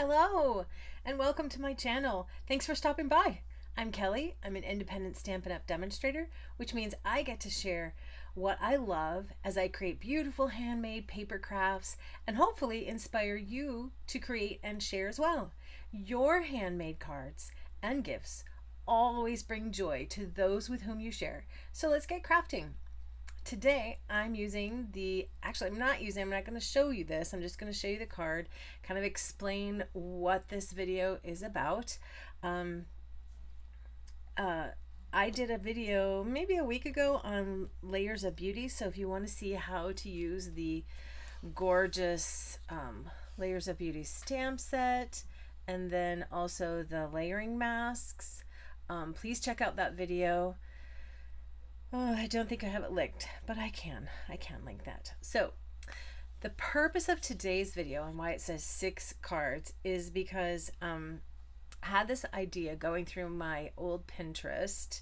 Hello, and welcome to my channel. Thanks for stopping by. I'm Kelly. I'm an independent Stampin' Up! Demonstrator, which means I get to share what I love as I create beautiful handmade paper crafts and hopefully inspire you to create and share as well. Your handmade cards and gifts always bring joy to those with whom you share. So let's get crafting. Today I'm using I'm not going to show you this. I'm just going to show you the card, kind of explain what this video is about. I did a video maybe a week ago on layers of beauty. So if you want to see how to use the gorgeous layers of beauty stamp set and then also the layering masks, please check out that video. Oh, I don't think I have it linked, but I can link that. So the purpose of today's video and why it says 6 cards is because I had this idea going through my old Pinterest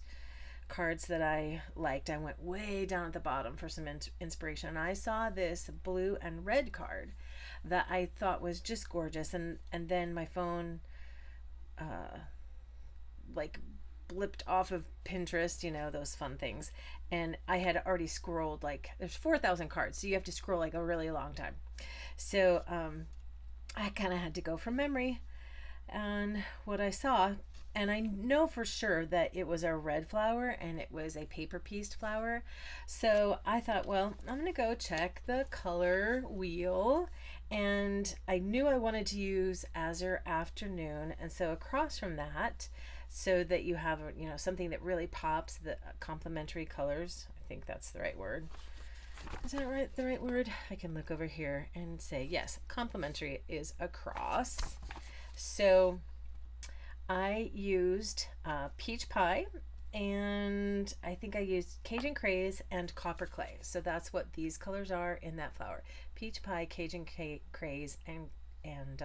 cards that I liked. I went way down at the bottom for some inspiration, and I saw this blue and red card that I thought was just gorgeous, and then my phone like blipped off of Pinterest, you know, those fun things, and I had already scrolled, like, there's 4,000 cards, so you have to scroll like a really long time. So I kind of had to go from memory on what I saw, and I know for sure that it was a red flower and it was a paper pieced flower. So I thought, well, I'm gonna go check the color wheel, and I knew I wanted to use Azure Afternoon, and so across from that, so that you have, you know, something that really pops, the complementary colors. I think that's the right word. Is that right? The right word? I can look over here and say yes, complementary is across. So I used peach pie, and I think I used Cajun craze and copper clay. So that's what these colors are in that flower: peach pie, Cajun craze, and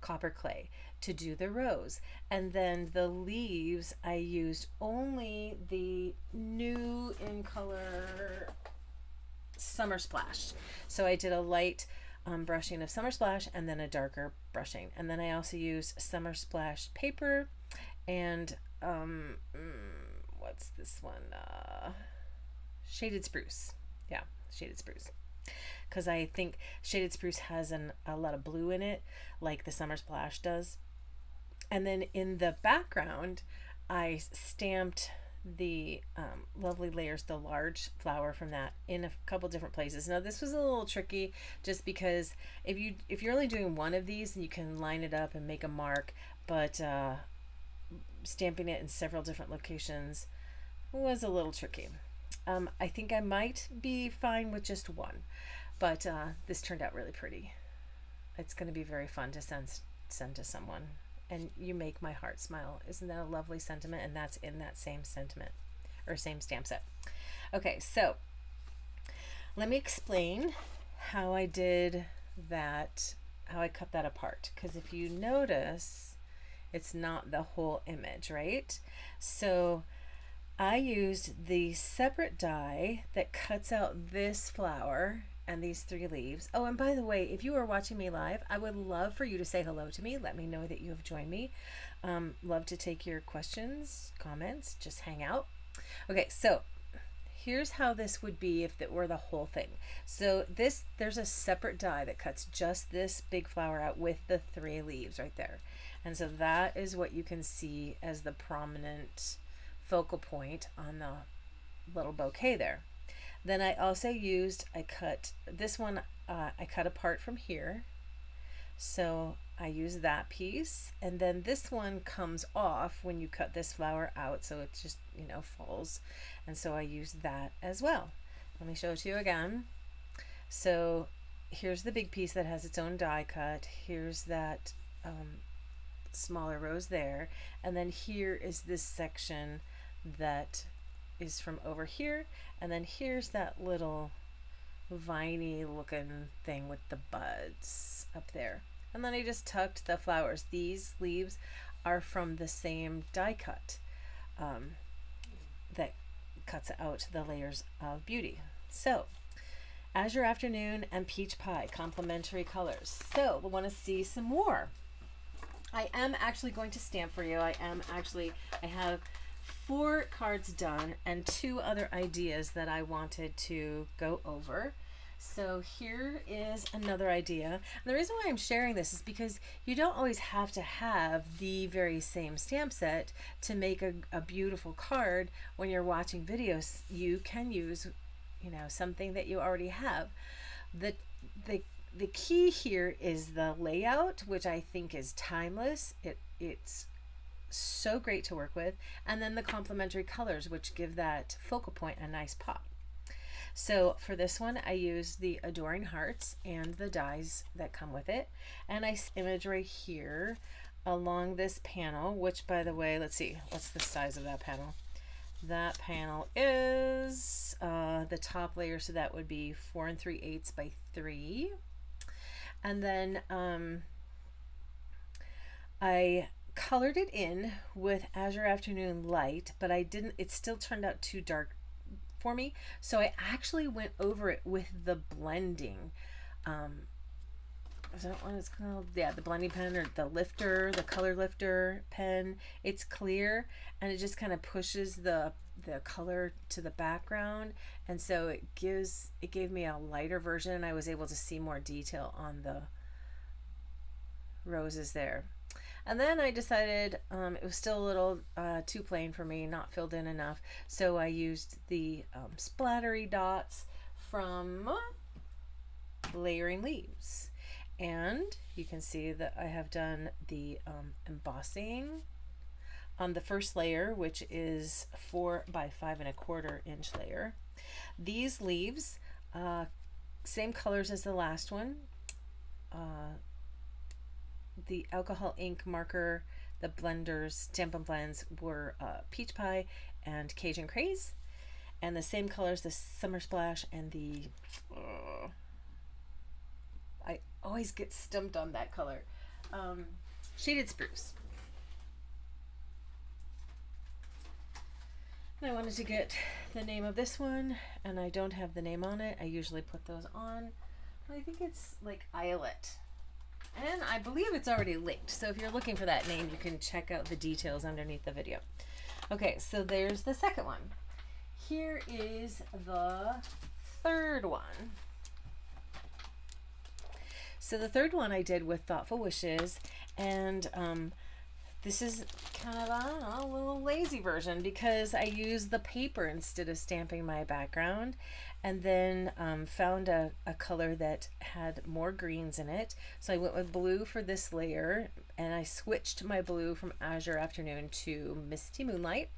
copper clay to do the rose. And then the leaves, I used only the new in color Summer Splash. So I did a light brushing of Summer Splash and then a darker brushing. And then I also used Summer Splash paper and what's this one? Shaded Spruce. Yeah, Shaded Spruce. Because I think Shaded Spruce has a lot of blue in it, like the Summer Splash does. And then in the background, I stamped the lovely layers, the large flower from that, in a couple different places. Now this was a little tricky, just because if you're only doing one of these, you can line it up and make a mark, but stamping it in several different locations was a little tricky. I think I might be fine with just one, but this turned out really pretty. It's going to be very fun to send to someone, and you make my heart smile. Isn't that a lovely sentiment? And that's in that same sentiment or same stamp set. Okay, so let me explain how I did that, how I cut that apart, because if you notice, it's not the whole image, right? So I used the separate die that cuts out this flower and these 3 leaves. Oh, and by the way, if you are watching me live, I would love for you to say hello to me. Let me know that you have joined me. Love to take your questions, comments, just hang out. Okay, so here's how this would be if it were the whole thing. So there's a separate die that cuts just this big flower out with the 3 leaves right there. And so that is what you can see as the prominent focal point on the little bouquet there. Then I also used, I cut this one, I cut apart from here. So I used that piece, and then this one comes off when you cut this flower out, so it just, you know, falls. And so I used that as well. Let me show it to you again. So here's the big piece that has its own die cut. Here's that smaller rose there. And then here is this section that is from over here, and then here's that little viney looking thing with the buds up there. And then I just tucked the flowers. These leaves are from the same die cut that cuts out the layers of beauty. So Azure Afternoon and Peach Pie, complementary colors. So we want to see some more. I am actually going to stamp for you. I have 4 cards done and 2 other ideas that I wanted to go over. So here is another idea. And the reason why I'm sharing this is because you don't always have to have the very same stamp set to make a beautiful card. When you're watching videos, you can use, you know, something that you already have. The the key here is the layout, which I think is timeless. It's so great to work with, and then the complementary colors, which give that focal point a nice pop. So for this one, I used the Adoring Hearts and the dies that come with it, and I image right here along this panel, which, by the way, let's see, what's the size of that panel? That panel is the top layer, so that would be 4 3/8 by 3. And then I colored it in with Azure Afternoon Light, but I didn't, it still turned out too dark for me. So I actually went over it with the blending. Is that what it's called? Yeah, the blending pen, or the lifter, the color lifter pen. It's clear and it just kind of pushes the color to the background, and so it gave me a lighter version, and I was able to see more detail on the roses there. And then I decided it was still a little too plain for me, not filled in enough, so I used the splattery dots from Layering Leaves. And you can see that I have done the embossing on the first layer, which is 4 by 5 1/4 inch layer. These leaves, same colors as the last one. The alcohol ink marker, the blenders, Stampin' Blends were Peach Pie and Cajun Craze, and the same colors, the Summer Splash and the I always get stumped on that color, Shaded Spruce. And I wanted to get the name of this one, and I don't have the name on it. I usually put those on. I think it's like Eyelet. And I believe it's already linked. So if you're looking for that name, you can check out the details underneath the video. Okay, so there's the second one. Here is the third one. So the third one I did with Thoughtful Wishes, and this is kind of a little lazy version because I used the paper instead of stamping my background, and then found a color that had more greens in it. So I went with blue for this layer, and I switched my blue from Azure Afternoon to Misty Moonlight.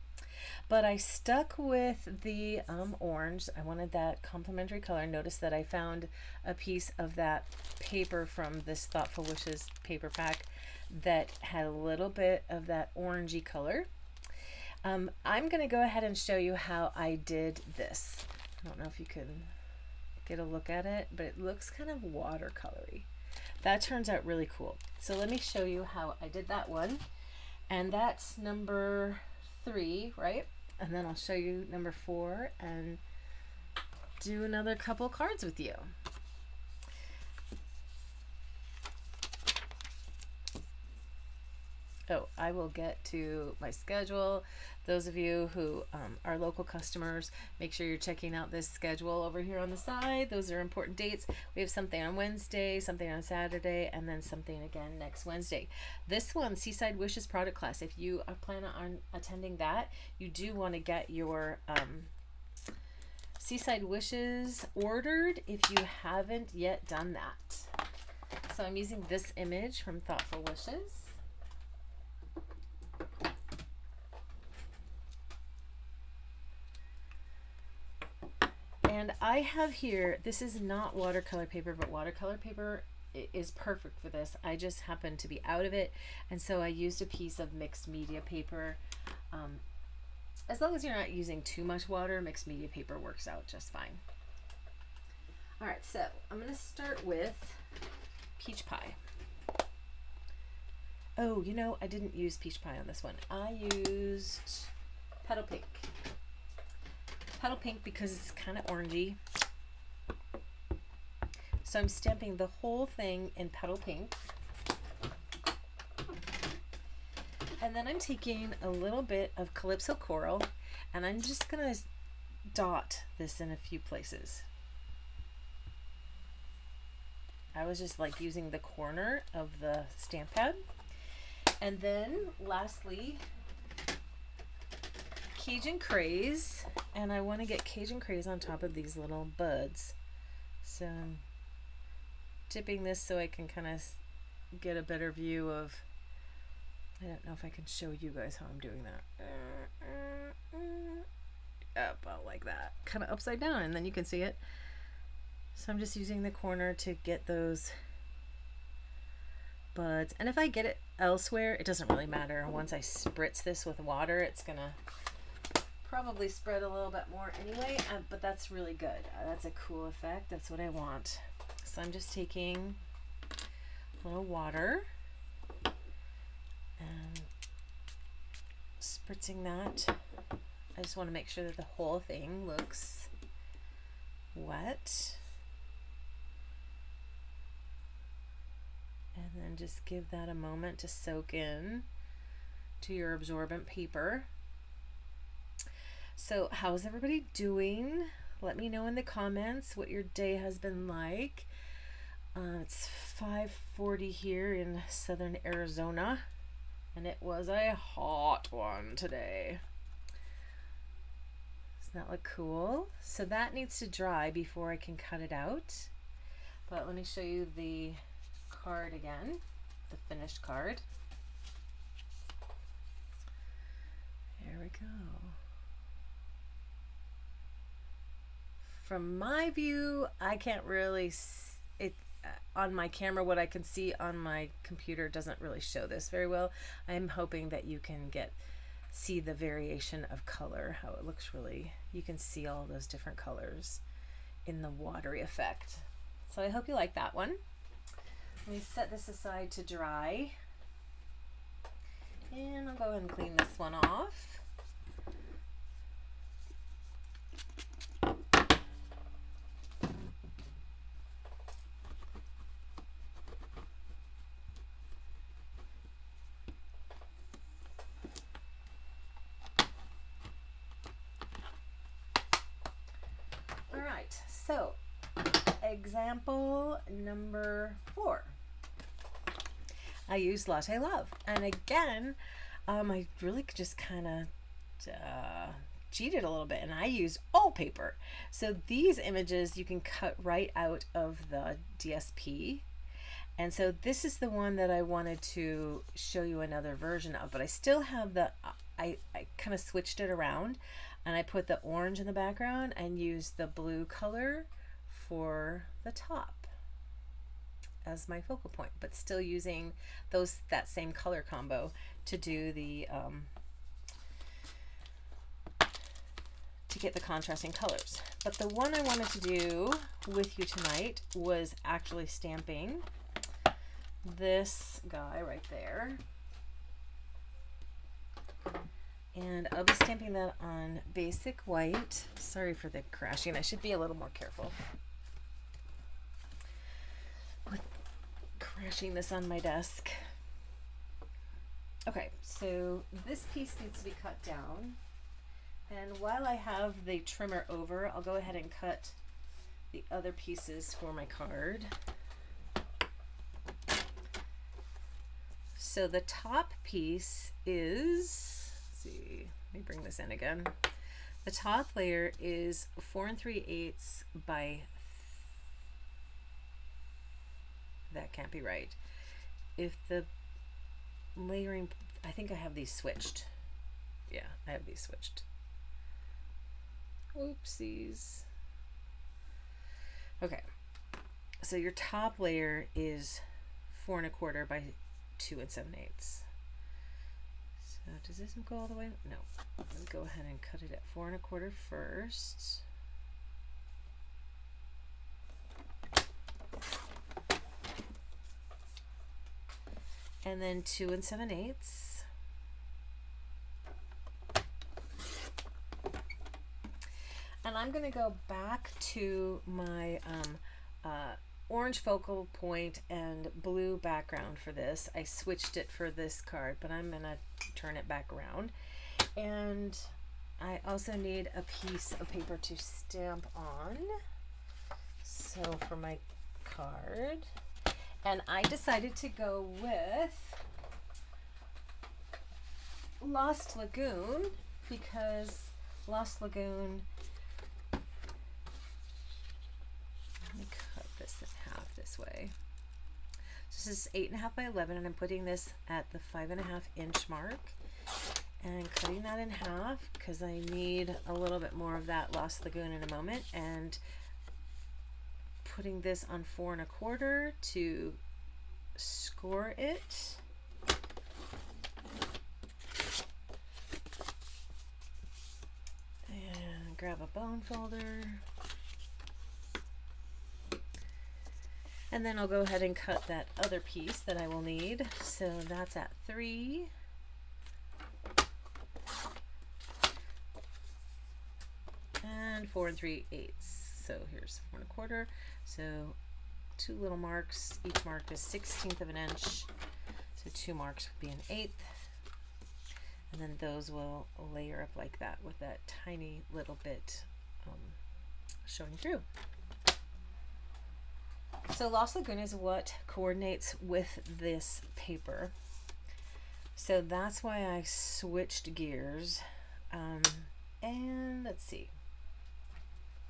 But I stuck with the orange. I wanted that complementary color. Notice that I found a piece of that paper from this Thoughtful Wishes paper pack that had a little bit of that orangey color. I'm going to go ahead and show you how I did this. I don't know if you can get a look at it, but it looks kind of watercolory. That turns out really cool. So let me show you how I did that one. And that's number 3, right? And then I'll show you number 4 and do another couple cards with you. Oh, I will get to my schedule. Those of you who are local customers, make sure you're checking out this schedule over here on the side. Those are important dates. We have something on Wednesday, something on Saturday, and then something again next Wednesday. This one, Seaside Wishes product class, if you are planning on attending that, you do want to get your Seaside Wishes ordered if you haven't yet done that. So I'm using this image from Thoughtful Wishes. And I have here, this is not watercolor paper, but watercolor paper is perfect for this. I just happened to be out of it, and so I used a piece of mixed media paper. As long as you're not using too much water, mixed media paper works out just fine. All right, so I'm going to start with Peach Pie. Oh, you know, I didn't use Peach Pie on this one. I used Petal Pink. Petal Pink because it's kind of orangey. So I'm stamping the whole thing in Petal Pink. And then I'm taking a little bit of Calypso Coral and I'm just gonna dot this in a few places. I was just like using the corner of the stamp pad. And then lastly, Cajun Craze, and I want to get Cajun Craze on top of these little buds. So I'm dipping this so I can kind of get a better view of, I don't know if I can show you guys how I'm doing that. About like that, kind of upside down, and then you can see it. So I'm just using the corner to get those buds, and if I get it elsewhere, it doesn't really matter. Once I spritz this with water, it's gonna probably spread a little bit more anyway, but that's really good. That's a cool effect. That's what I want. So I'm just taking a little water and spritzing that. I just want to make sure that the whole thing looks wet. And then just give that a moment to soak in to your absorbent paper. So how's everybody doing? Let me know in the comments what your day has been like. It's 5:40 here in southern Arizona, and it was a hot one today. Doesn't that look cool? So that needs to dry before I can cut it out. But let me show you the card again, the finished card. There we go. From my view, I can't really on my camera, what I can see on my computer doesn't really show this very well. I'm hoping that you can see the variation of color, how it looks really, you can see all those different colors in the watery effect. So I hope you like that one. Let me set this aside to dry. And I'll go ahead and clean this one off. So, example number 4. I used Latte Love. And again, I really just kind of cheated a little bit, and I used all paper. So these images you can cut right out of the DSP. And so this is the one that I wanted to show you another version of, but I still have I kind of switched it around. And I put the orange in the background and used the blue color for the top as my focal point, but still using that same color combo to do the to get the contrasting colors. But the one I wanted to do with you tonight was actually stamping this guy right there. And I'll be stamping that on basic white. Sorry for the crashing. I should be a little more careful with crashing this on my desk. Okay, so this piece needs to be cut down. And while I have the trimmer over, I'll go ahead and cut the other pieces for my card. So the top piece is, see, let me bring this in again. The top layer is 4 3/8 by, that can't be right. If the layering, I think I have these switched. Yeah, I have these switched. Oopsies. Okay, so your top layer is 4 1/4 by 2 7/8. So does this go all the way? No. Let me go ahead and cut it at 4 1/4 first. And then 2 7/8. And I'm going to go back to my orange focal point and blue background for this. I switched it for this card, but I'm gonna turn it back around. And I also need a piece of paper to stamp on. So for my card, and I decided to go with Lost Lagoon because Lost Lagoon, let me cut this in half this way. So this is 8.5 by 11, and I'm putting this at the 5.5 inch mark and cutting that in half because I need a little bit more of that Lost Lagoon in a moment, and putting this on 4 1/4 to score it. And grab a bone folder. And then I'll go ahead and cut that other piece that I will need. So that's at 3. And 4 3/8. So here's 4 1/4. So 2 little marks. Each mark is 1/16 of an inch. So 2 marks would be 1/8. And then those will layer up like that with that tiny little bit showing through. So Lost Lagoon is what coordinates with this paper. So that's why I switched gears. And let's see.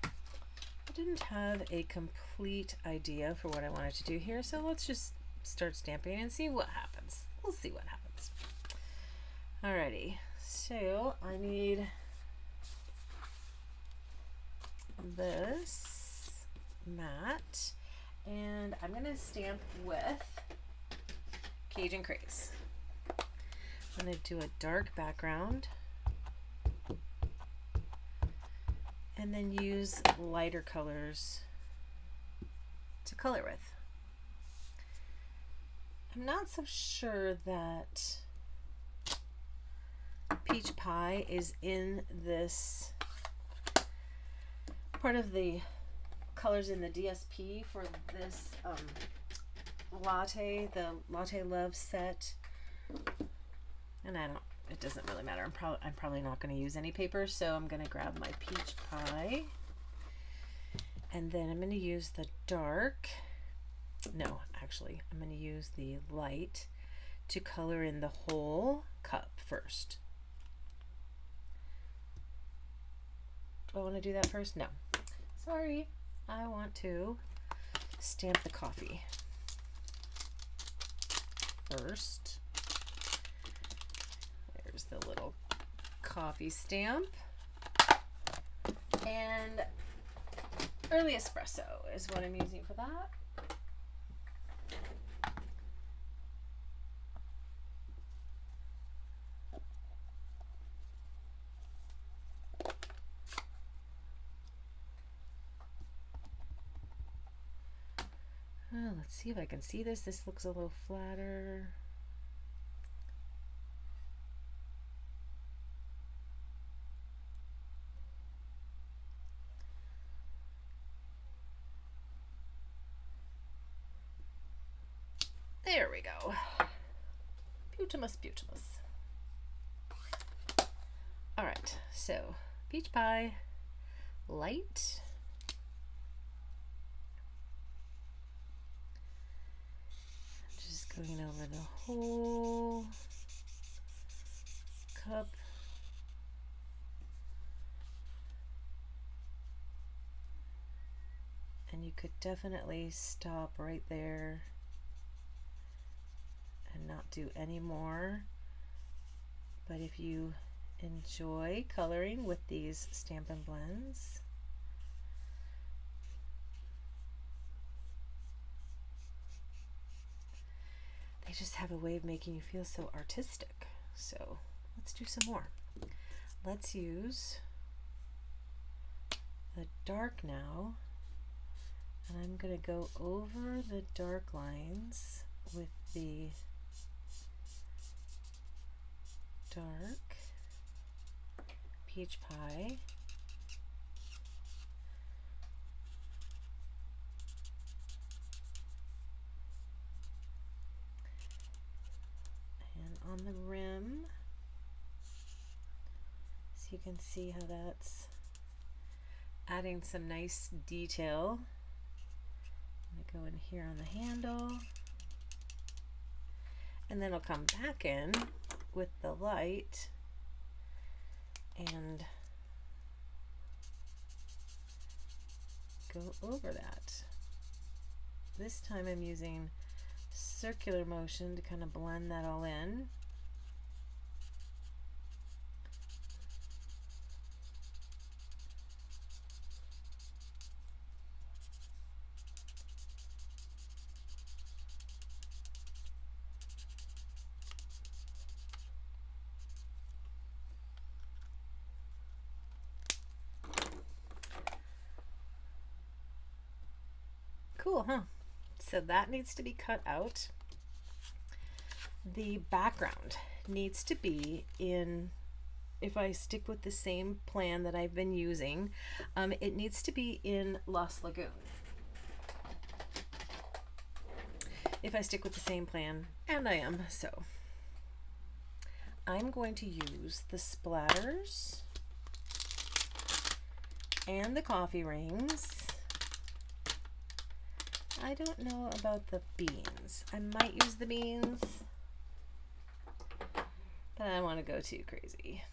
I didn't have a complete idea for what I wanted to do here, so let's just start stamping and see what happens. We'll see what happens. Alrighty, so I need this mat, and I'm gonna stamp with Cajun Craze. I'm gonna do a dark background and then use lighter colors to color with. I'm not so sure that Peach Pie is in this part of the colors in the DSP for this latte, the Latte Love set. And it doesn't really matter. I'm probably not going to use any paper, so I'm going to grab my Peach Pie, and then I'm going to use the dark. No, actually, I'm going to use the light to color in the whole cup first. Do I want to do that first? No. Sorry. I want to stamp the coffee first. There's the little coffee stamp. And early espresso is what I'm using for that. Let's see if I can see this. This looks a little flatter. There we go. Beautimous, beautimous. All right, so Peach Pie, light. Just going over the whole cup. And you could definitely stop right there and not do any more. But if you enjoy coloring with these Stampin' Blends, they just have a way of making you feel so artistic. So let's do some more. Let's use the dark now, and I'm going to go over the dark lines with the dark Peach Pie. on the rim. So you can see how that's adding some nice detail. I'm gonna go in here on the handle. And then I'll come back in with the light and go over that. This time I'm using circular motion to kind of blend that all in. Cool, huh? So that needs to be cut out. The background needs to be in, if I stick with the same plan that I've been using, it needs to be in Lost Lagoon. If I stick with the same plan, and I am, so I'm going to use the splatters and the coffee rings. I don't know about the beans. I might use the beans, but I don't want to go too crazy.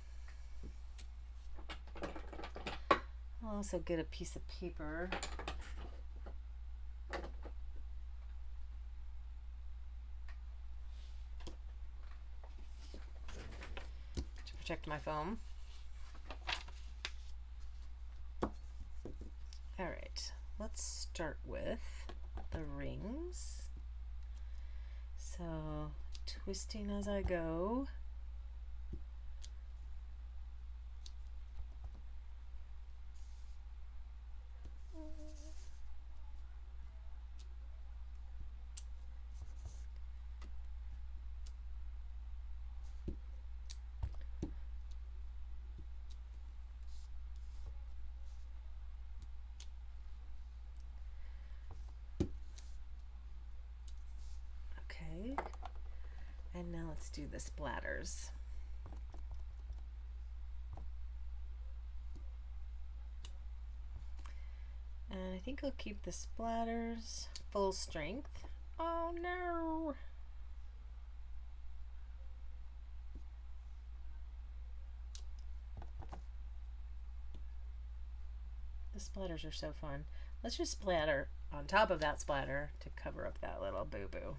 I'll also get a piece of paper to protect my foam. All right, let's start with the rings. So twisting as I go. And now let's do the splatters. And I think I'll keep the splatters full strength. Oh no! The splatters are so fun. Let's just splatter on top of that splatter to cover up that little boo-boo.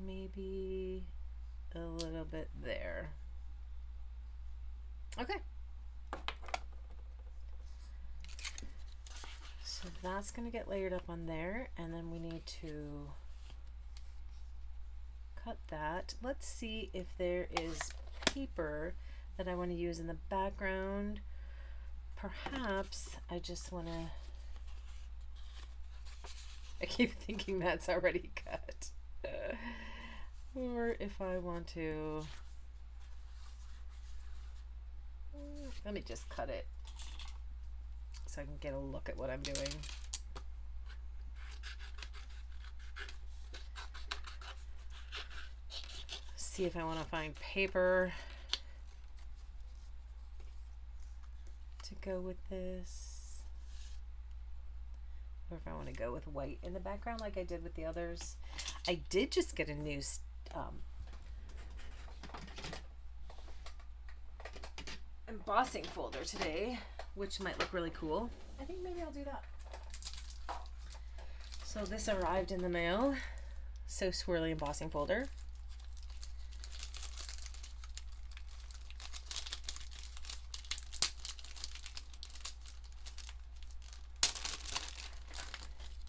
Maybe a little bit there. Okay. So that's going to get layered up on there, and then we need to cut that. Let's see if there is paper that I want to use in the background. Perhaps I just want to, I keep thinking that's already cut. Or if I want to, let me just cut it so I can get a look at what I'm doing. See if I want to find paper to go with this, or if I want to go with white in the background like I did with the others. I did just get a new embossing folder today, which might look really cool. I think maybe I'll do that. So this arrived in the mail. So swirly embossing folder.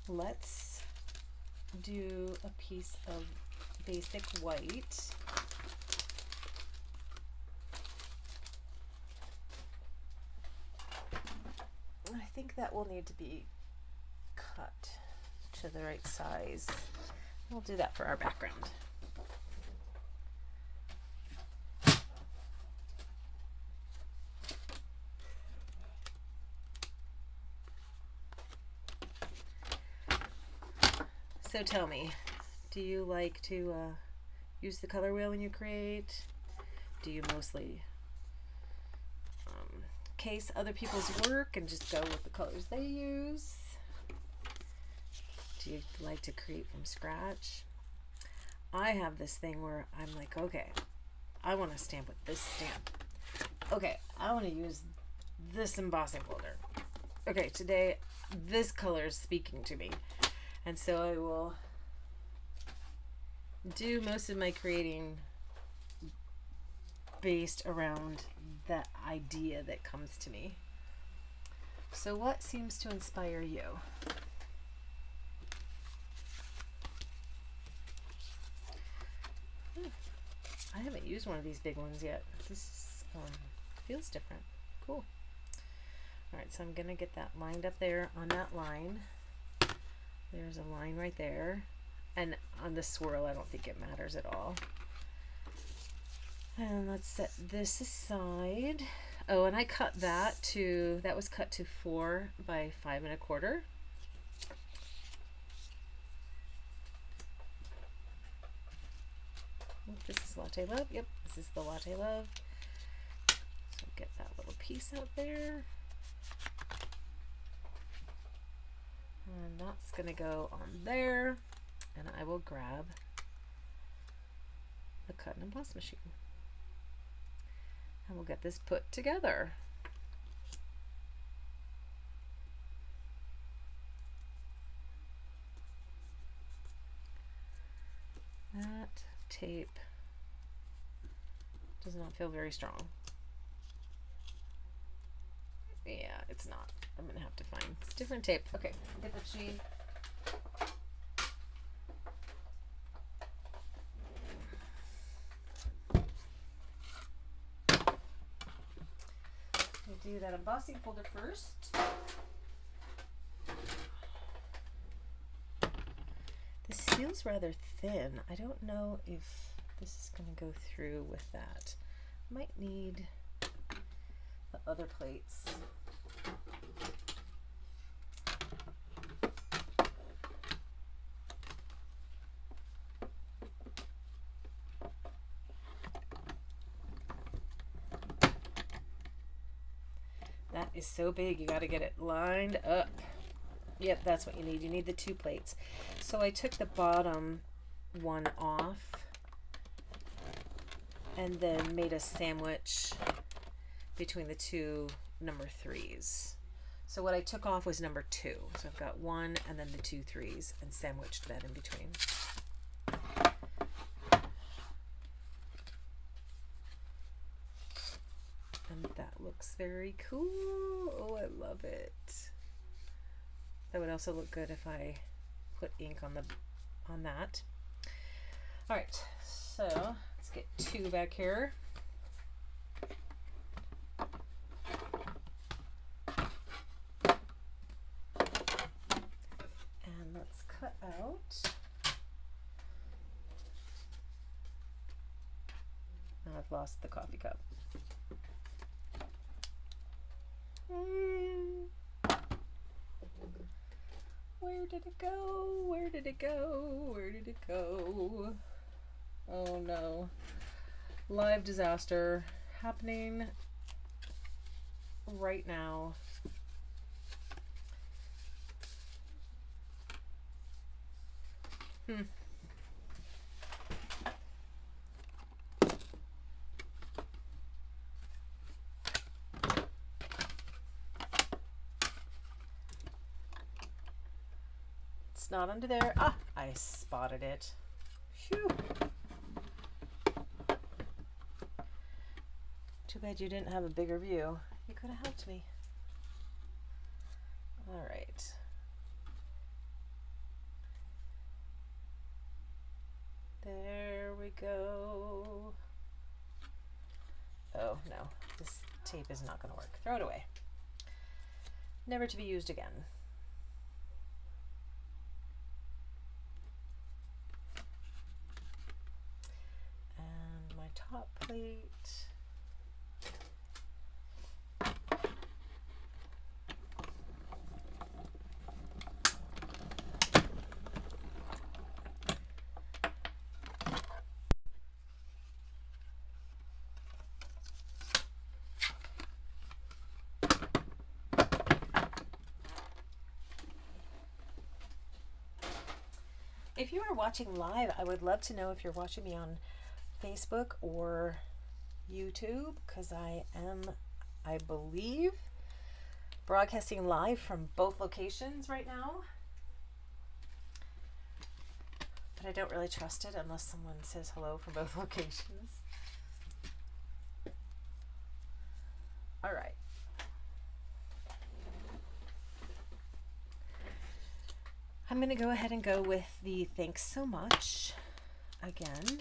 Let's do a piece of basic white. I think that will need to be cut to the right size. We'll do that for our background. So tell me, do you like to use the color wheel when you create? Do you mostly case other people's work and just go with the colors they use? Do you like to create from scratch? I have this thing where I'm like, okay, I want to stamp with this stamp. Okay, I want to use this embossing folder. Okay, today this color is speaking to me. And so I will do most of my creating based around that idea that comes to me. So what seems to inspire you? I haven't used one of these big ones yet. This feels different. Cool. All right, so I'm gonna get that lined up there on that line. There's a line right there. And on the swirl, I don't think it matters at all. And let's set this aside. Oh, and I cut that to, that was cut to 4 by 5 1/4. This is Latte Love. Yep, this is the Latte Love. So get that little piece out there. And that's gonna go on there. And I will grab the cut and emboss machine. And we'll get this put together. That tape does not feel very strong. Yeah, it's not. I'm gonna have to find different tape. Okay, get the machine. Do that embossing folder first. This feels rather thin. I don't know if this is going to go through with that. Might need the other plates. That is so big, you got to get it lined up. Yep, that's what you need. You need the 2 plates. So I took the bottom one off and then made a sandwich between the 2 number 3s. So what I took off was number 2. So I've got 1 and then the 2 3s and sandwiched that in between. And that looks very cool. Oh, I love it. That would also look good if I put ink on that. All right, so let's get 2 back here. And let's cut out. Now I've lost the coffee cup. Where did it go? Where did it go? Where did it go? Oh no. Live disaster happening right now. Not under there. Ah, I spotted it. Phew. Too bad you didn't have a bigger view. You could have helped me. All right. There we go. Oh no, this tape is not going to work. Throw it away. Never to be used again. Top plate. If you are watching live, I would love to know if you're watching me on Facebook or YouTube, because I am, I believe, broadcasting live from both locations right now. But I don't really trust it unless someone says hello from both locations. All right. I'm going to go ahead and go with the thanks so much again.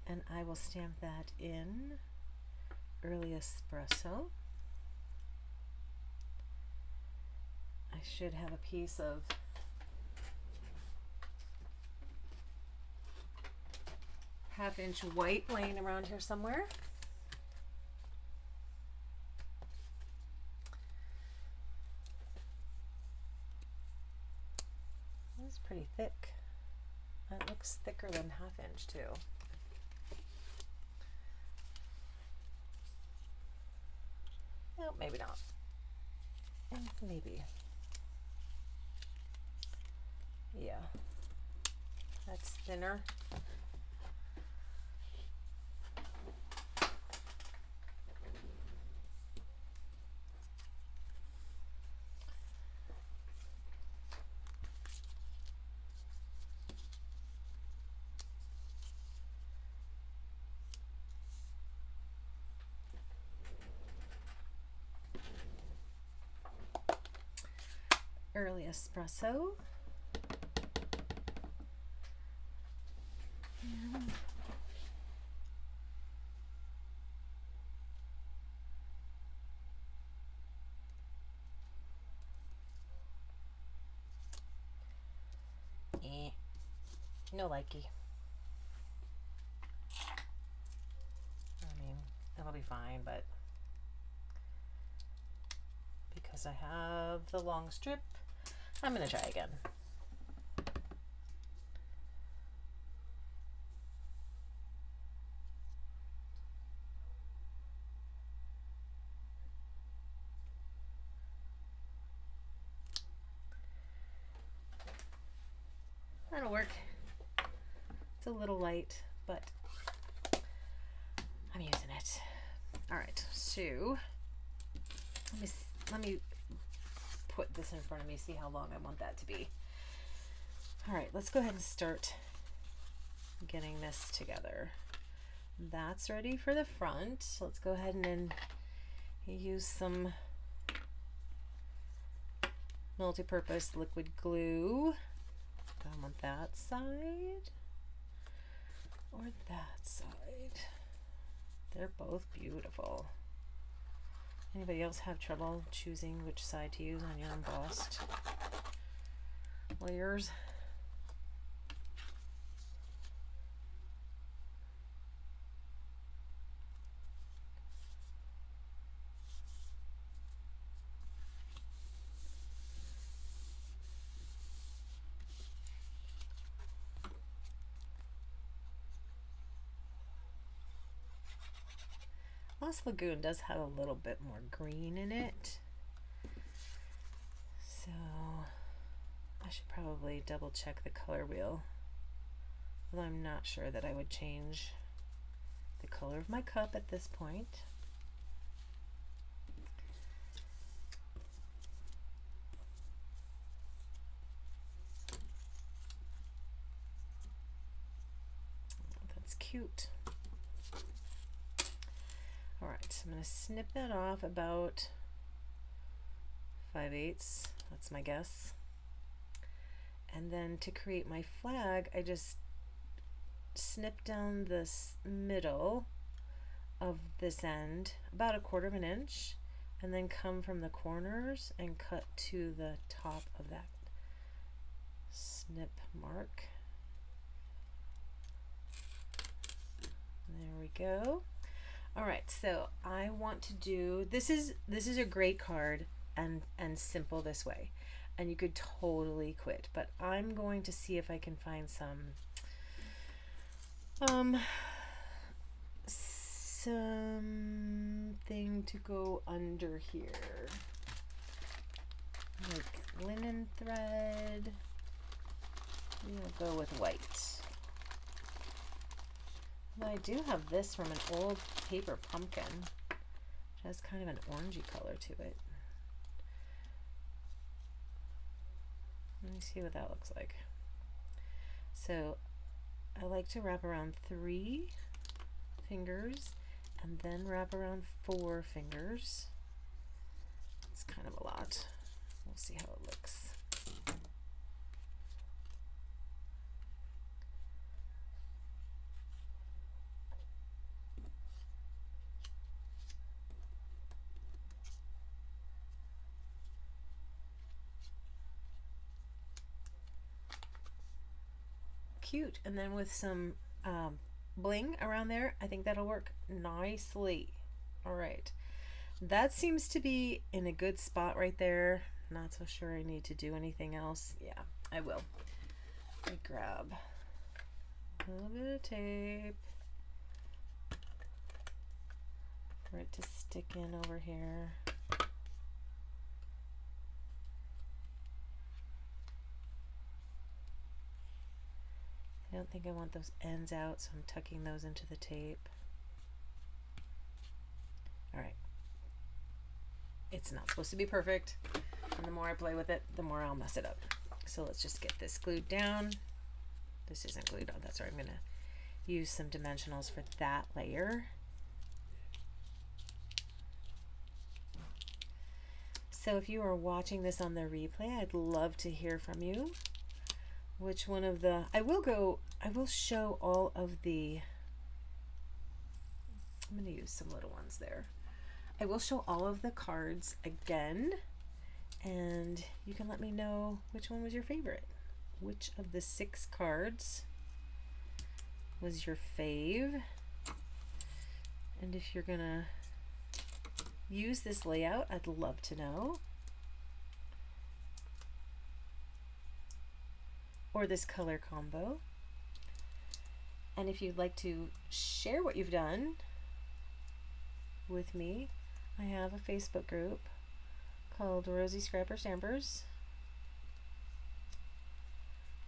And I will stamp that in early espresso. I should have a piece of half-inch white laying around here somewhere. It's pretty thick. It looks thicker than half-inch too. No, maybe not. Maybe. Yeah, that's thinner. Early espresso. No likey. I mean, it'll be fine, but because I have the long strip, I'm gonna try again. That'll work. It's a little light, but I'm using it. All right, so let me put this in front of me, see how long I want that to be. All right, let's go ahead and start getting this together. That's ready for the front. So let's go ahead and then use some multi-purpose liquid glue. I want that side or that side. They're both beautiful. Anybody else have trouble choosing which side to use on your embossed layers? Lost Lagoon does have a little bit more green in it, so I should probably double check the color wheel, although I'm not sure that I would change the color of my cup at this point. That's cute. All right, so I'm going to snip that off about 5/8. That's my guess. And then to create my flag, I just snip down this middle of this end about 1/4 inch, and then come from the corners and cut to the top of that snip mark. There we go. All right, so I want to do, this is a great card and simple this way. and you could totally quit. But I'm going to see if I can find something to go under here, like linen thread. We'll go with white. But I do have this from an old paper pumpkin, which has kind of an orangey color to it. Let me see what that looks like. So I like to wrap around 3 fingers and then wrap around 4 fingers. It's kind of a lot. We'll see how it looks. Cute. And then with some bling around there, I think that'll work nicely. All right, that seems to be in a good spot right there. Not so sure I need to do anything else. Yeah, I will. I grab a little bit of tape for it to stick in over here. I don't think I want those ends out, so I'm tucking those into the tape. All right. It's not supposed to be perfect, and the more I play with it, the more I'll mess it up. So let's just get this glued down. This isn't glued on, that's right. I'm gonna use some dimensionals for that layer. So if you are watching this on the replay, I'd love to hear from you. Which one of the, I will show all of the, I'm going to use some little ones there. I will show all of the cards again, and you can let me know which one was your favorite. Which of the 6 cards was your fave? And if you're going to use this layout, I'd love to know. Or this color combo. And if you'd like to share what you've done with me, I have a Facebook group called Rosie Scrapper Stampers,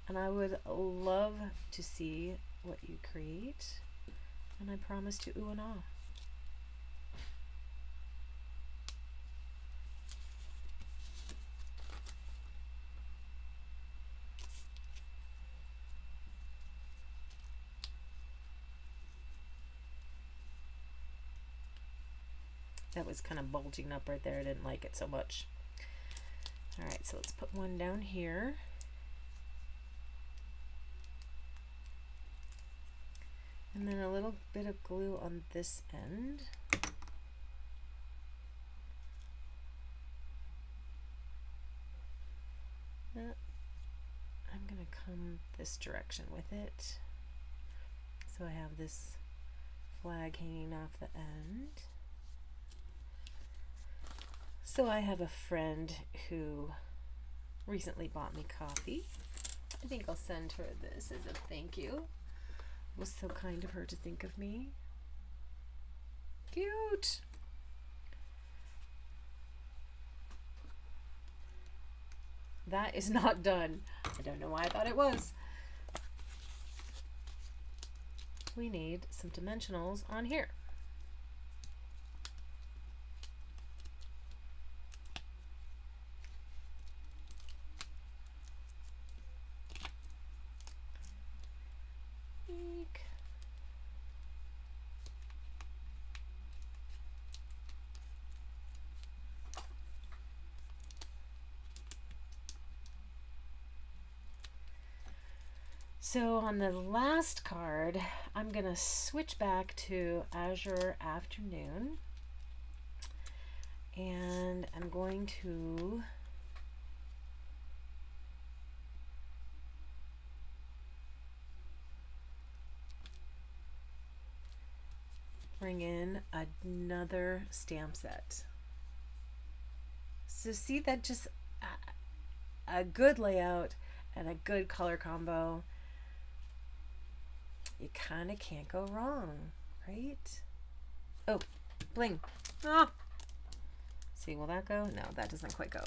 and I would love to see what you create, and I promise to ooh and ah. That was kind of bulging up right there. I didn't like it so much. All right, so let's put one down here. And then a little bit of glue on this end. I'm going to come this direction with it. So I have this flag hanging off the end. So I have a friend who recently bought me coffee. I think I'll send her this as a thank you. It was so kind of her to think of me. Cute. That is not done. I don't know why I thought it was. We need some dimensionals on here. So on the last card, I'm going to switch back to Azure Afternoon, and I'm going to bring in another stamp set. So see, that just a good layout and a good color combo, you kind of can't go wrong, right? Oh, bling. Ah. See, will that go? No, that doesn't quite go.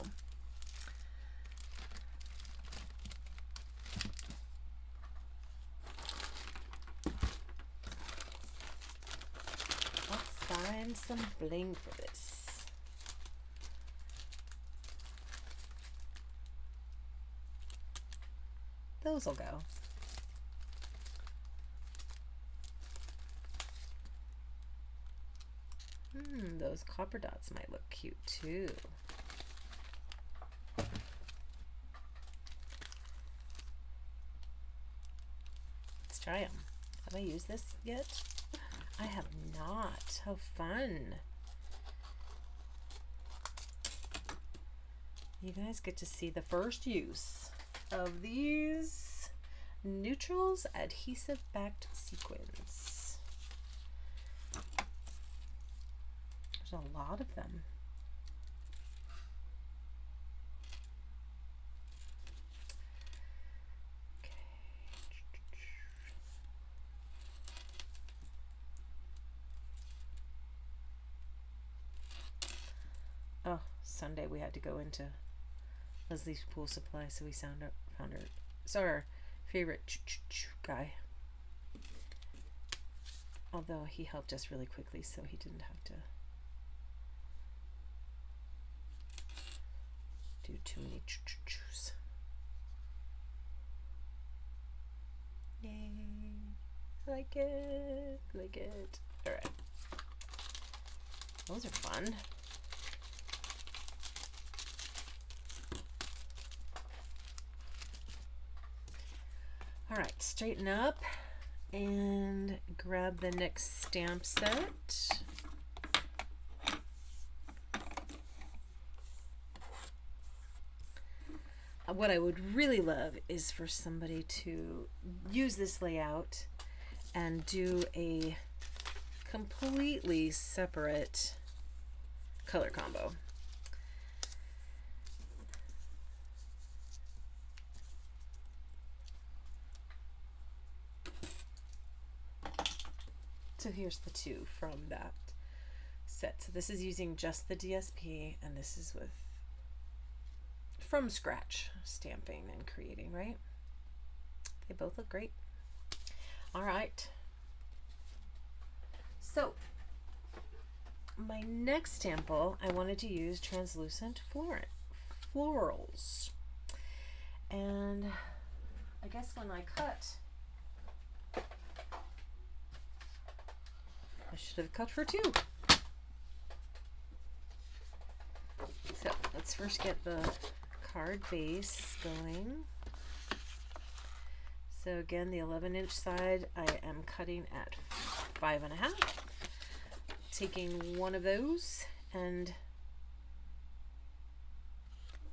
Let's find some bling for this. Those will go. Those copper dots might look cute too. Let's try them. Have I used this yet? I have not. How fun. You guys get to see the first use of these neutrals adhesive backed sequins. There's a lot of them. Okay. Oh, Sunday we had to go into Leslie's Pool Supply, so we found her. It's our favorite guy. Although he helped us really quickly, so he didn't have to do too many choo-choo-choos. Yay. I like it. Like it. Alright. Those are fun. Alright, straighten up and grab the next stamp set. What I would really love is for somebody to use this layout and do a completely separate color combo. So here's the two from that set. So this is using just the DSP, and this is with from scratch stamping and creating, right? They both look great. All right. So my next sample, I wanted to use translucent florals. And I guess when I cut, I should have cut for two. So let's first get the card base going. So again, the 11-inch side I am cutting at 5.5, taking one of those and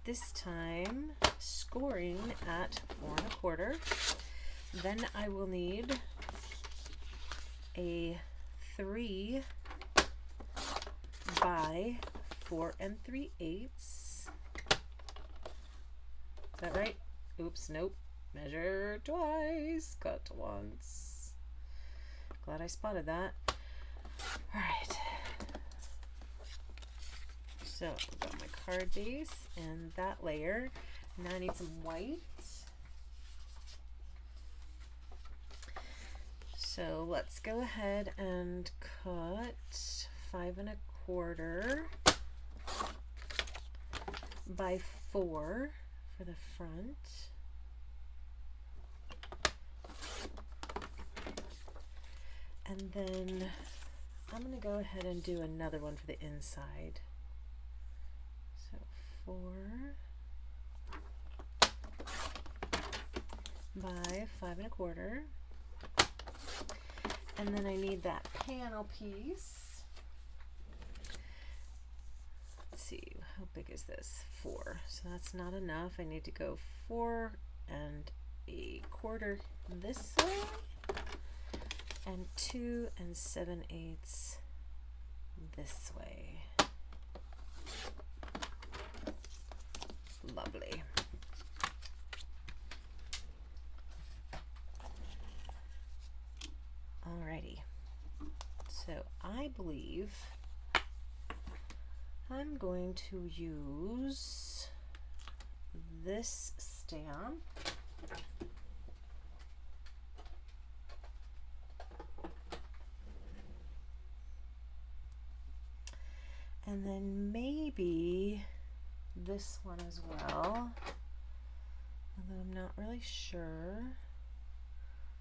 this time scoring at 4.25. Then I will need a 3 by 4 3/8. Is that right? Oops, nope. Measure twice, cut once. Glad I spotted that. All right. So I've got my card base and that layer. Now I need some white. So let's go ahead and cut 5.25 by 4 for the front. And then I'm going to go ahead and do another one for the inside. So 4 by 5.25. And then I need that panel piece. Let's see, how big is this? 4. So that's not enough. I need to go 4.25 this way. And 2 7/8 this way. Lovely. I believe I'm going to use this stamp. And then maybe this one as well, although I'm not really sure.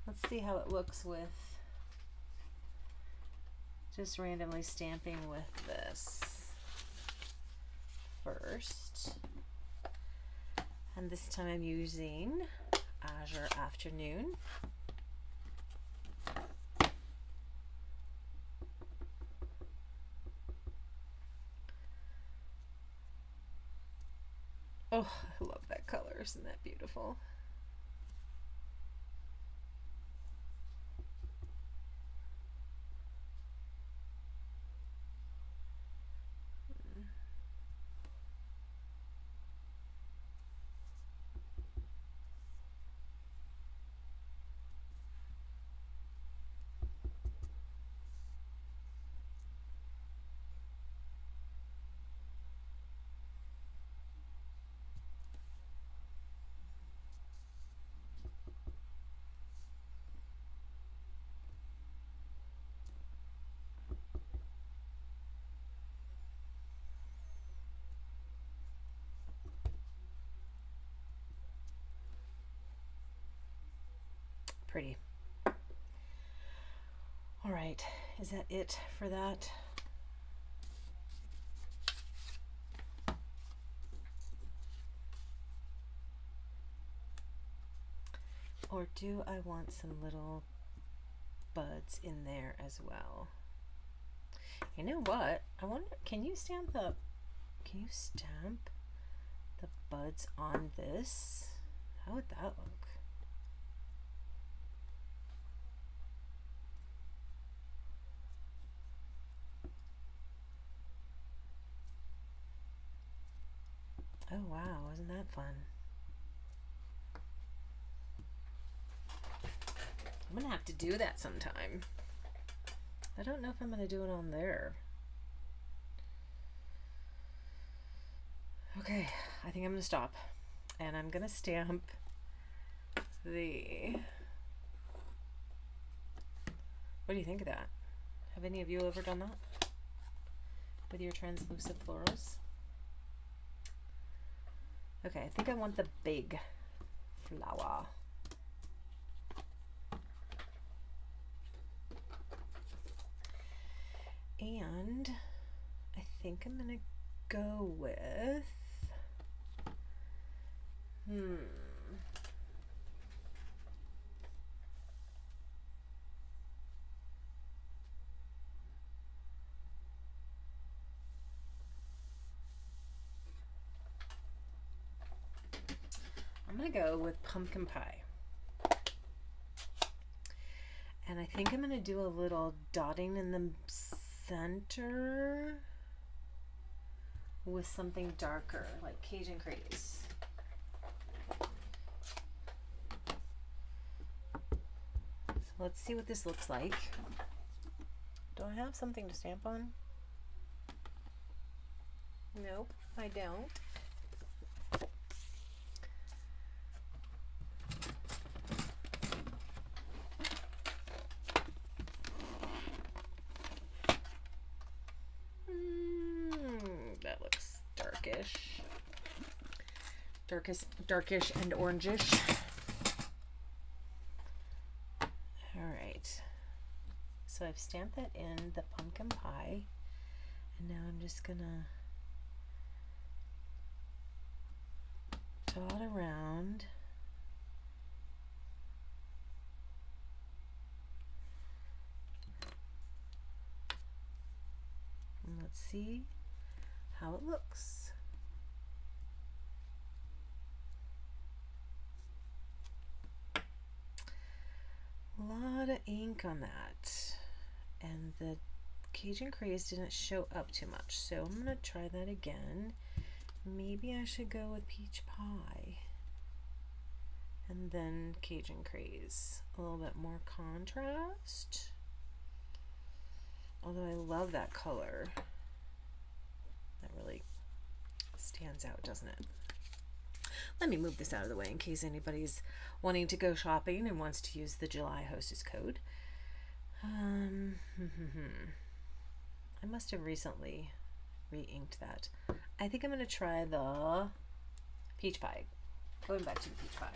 Let's see how it looks with just randomly stamping with this first. And this time I'm using Azure Afternoon. Oh, I love that color. Isn't that beautiful? Pretty. All right, is that it for that? Or do I want some little buds in there as well? You know what? I wonder, can you stamp the buds on this? How would that look? Oh wow, isn't that fun? I'm gonna have to do that sometime. I don't know if I'm gonna do it on there. Okay, I think I'm gonna stop. And I'm gonna stamp the... What do you think of that? Have any of you ever done that? With your translucent florals? Okay, I think I want the big flower. And I think I'm gonna go with I'm gonna go with pumpkin pie. And I think I'm gonna do a little dotting in the center with something darker, like Cajun Craze. So let's see what this looks like. Do I have something to stamp on? Nope, I don't. That looks darkish. Darkish and orangish. Alright. So I've stamped that in the pumpkin pie. And now I'm just gonna dot around. And let's see how it looks. A lot of ink on that, and the Cajun Craze didn't show up too much, so I'm gonna try that again. Maybe I should go with peach pie and then Cajun Craze, a little bit more contrast. Although I love that color. That really stands out, doesn't it? Let me move this out of the way in case anybody's wanting to go shopping and wants to use the July hostess code. I must have recently re-inked that. I think I'm going to try the peach pie. Going back to the peach pie.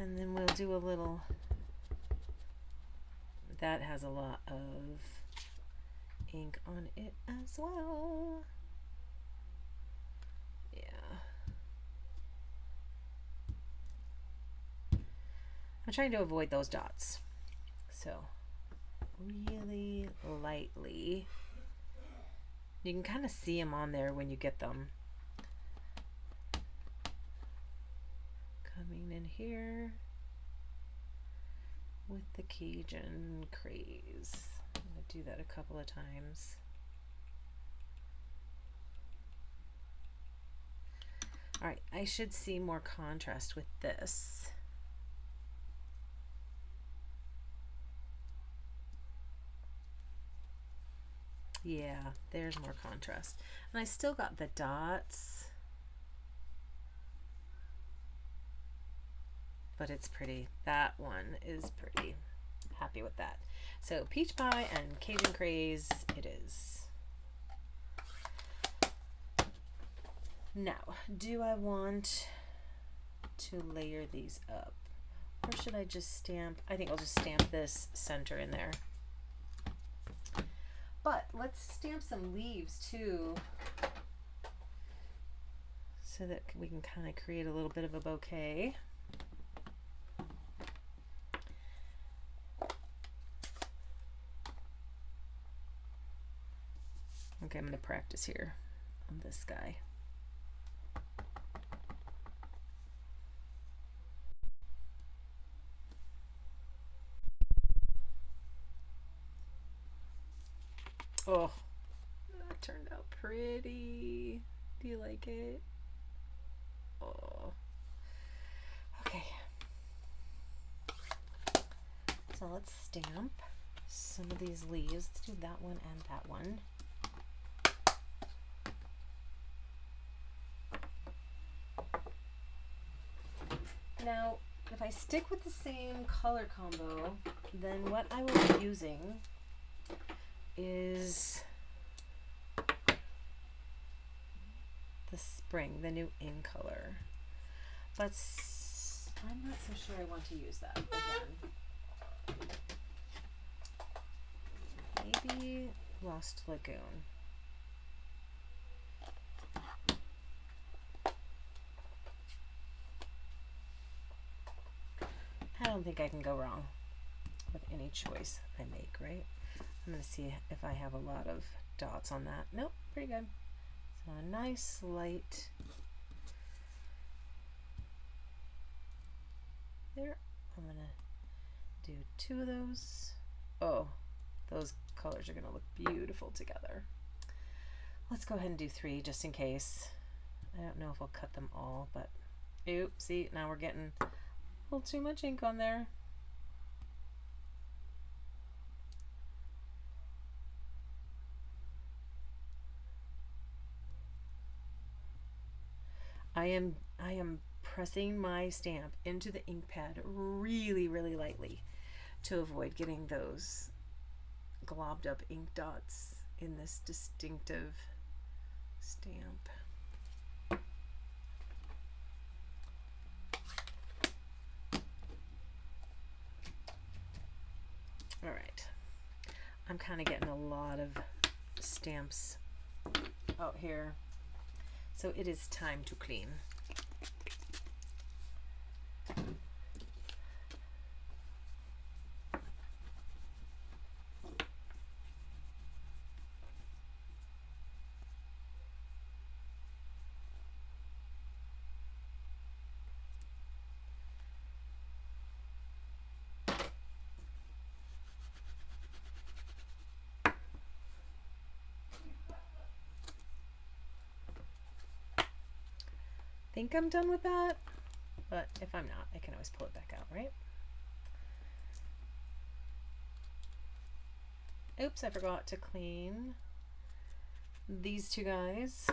And then we'll do a little, that has a lot of ink on it as well. Yeah. I'm trying to avoid those dots. So really lightly. You can kind of see them on there when you get them. Coming in here with the Cajun craze. I'm going to do that a couple of times. All right, I should see more contrast with this. Yeah, there's more contrast. And I still got the dots. But it's pretty. That one is pretty. Happy with that. So peach pie and Cajun craze it is. Now, do I want to layer these up? Or should I just stamp? I think I'll just stamp this center in there. But let's stamp some leaves too, so that we can kind of create a little bit of a bouquet. Okay, I'm going to practice here on this guy. Oh, that turned out pretty. Do you like it? Oh. Okay. So let's stamp some of these leaves. Let's do that one and that one. Now, if I stick with the same color combo, then what I will be using is the spring, the new in color. But I'm not so sure I want to use that again. Maybe Lost Lagoon. I don't think I can go wrong with any choice I make, right? I'm going to see if I have a lot of dots on that. Nope, pretty good. So a nice light there. I'm going to do 2 of those. Oh, those colors are going to look beautiful together. Let's go ahead and do 3 just in case. I don't know if I'll cut them all, but oops, see, now we're getting a little too much ink on there. I am pressing my stamp into the ink pad really, really lightly to avoid getting those globbed up ink dots in this distinctive stamp. All right, I'm kind of getting a lot of stamps out here. So it is time to clean. Think I'm done with that. but if I'm not, I can always pull it back out, right? Oops, I forgot to clean these two guys.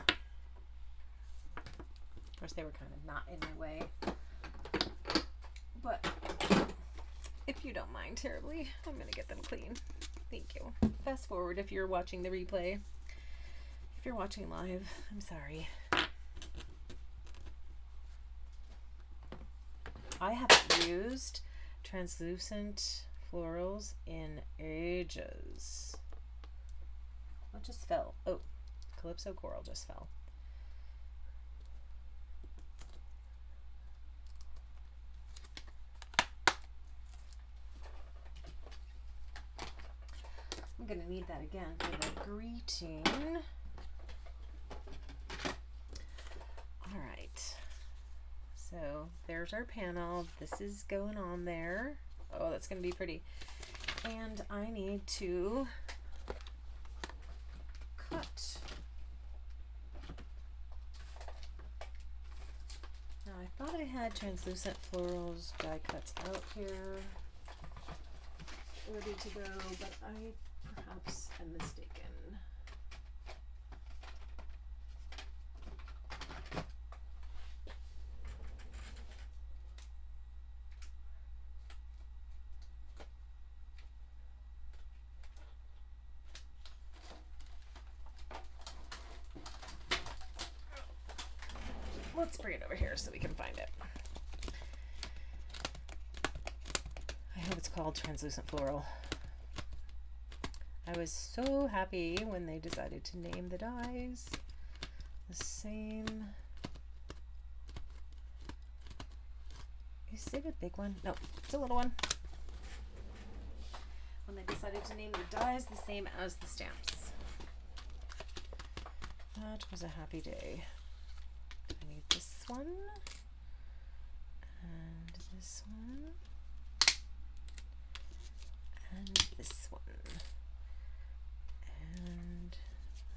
Of course, they were kind of not in my way, but if you don't mind terribly, I'm gonna get them clean. Thank you. Fast forward if you're watching the replay. If you're watching live, I'm sorry. I haven't used translucent florals in ages. What just fell? Oh, Calypso Coral just fell. I'm gonna need that again for the greeting. All right. So there's our panel. This is going on there. Oh, that's gonna be pretty. And I need to cut. Now I thought I had translucent florals die cuts out here, ready to go, but I perhaps am mistaken. Let's bring it over here so we can find it. I hope it's called translucent floral. I was so happy when they decided to name the dies the same. Is it a big one? No, it's a little one. When they decided to name the dies the same as the stamps. That was a happy day. I need this one and this one and this one, and